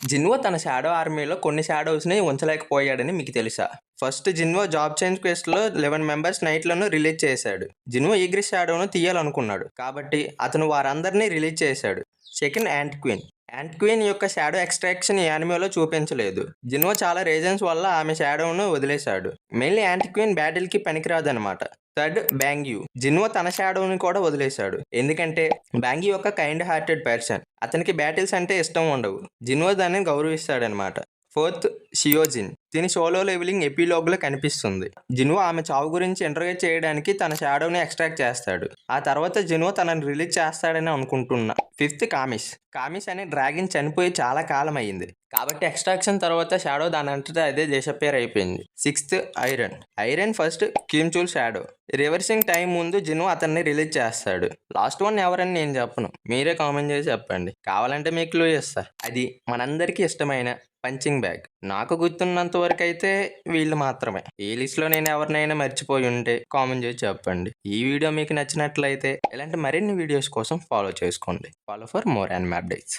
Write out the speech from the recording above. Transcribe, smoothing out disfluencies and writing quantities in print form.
జిన్వో తన షాడో ఆర్మీలో కొన్ని షాడోస్‌ని ఉంచలేకపోయాడని మీకు తెలుసా? ఫస్ట్ జిన్వో జాబ్ చేంజ్ క్వెస్ట్‌లో 11 మెంబర్స్ నైట్‌లను రిలీజ్ చేశాడు. జిన్వో ఈగ్రిస్ షాడోను తీయాలనుకున్నాడు. కాబట్టి అతను వారందరినీ రిలీజ్ చేశాడు. Second ant queen. Ant queen యొక్క షాడో ఎక్స్ట్రాక్షన్ ఈ యానిమేలో చూపించలేదు. జిన్వో చాలా రీజన్స్ వల్ల ఆమె షాడోను వదిలేశాడు. మెయిన్లీ యాంట్ క్వీన్ బ్యాటిల్‌కి పనికిరాదనమాట. Third Bangyu. జిన్వో తన షాడోని కూడా వదిలేశాడు. ఎందుకంటే బ్యాంగ్యూ ఒక కైండ్ హార్టెడ్ పర్సన్. అతనికి బ్యాటిల్స్ అంటే ఇష్టం ఉండవు. జిన్వో దానిని గౌరవిస్తాడనమాట. ఫోర్త్ షియోజిన్. దీని సోలో లెవెలింగ్ ఎపిలోగ్లో కనిపిస్తుంది. జిన్వో ఆమె చావు గురించి ఇంటర్వ్యూ చేయడానికి తన షాడోని ఎక్స్ట్రాక్ట్ చేస్తాడు. ఆ తర్వాత జిన్వో తనని రిలీజ్ చేస్తాడని అనుకుంటున్నా. Fifth comics. కామిస్ అనే డ్రాగన్ చనిపోయి చాలా కాలం అయింది. కాబట్టి ఎక్స్ట్రాక్షన్ తర్వాత షాడో దానంతటా అదే డిసప్పేర్ అయిపోయింది. Sixth iron. Iron first Kim Chul shadow. Reversing time ముందు జిన్వో అతన్ని రిలీజ్ చేస్తాడు. లాస్ట్ వన్ ఎవరని నేను చెప్పను, మీరే కామెంట్ చేసి చెప్పండి. కావాలంటే మీకు క్లూ ఇస్తా. అది మనందరికీ ఇష్టమైన పంచింగ్ బ్యాగ్. నాకు గుర్తున్నంత వరకు అయితే వీళ్ళు మాత్రమే. ఈ లిస్ట్లో నేను ఎవరినైనా మర్చిపోయి ఉంటే కామెంట్ చేసి చెప్పండి. ఈ వీడియో మీకు నచ్చినట్లయితే ఇలాంటి మరిన్ని వీడియోస్ కోసం ఫాలో చేసుకోండి. Follow for more and updates.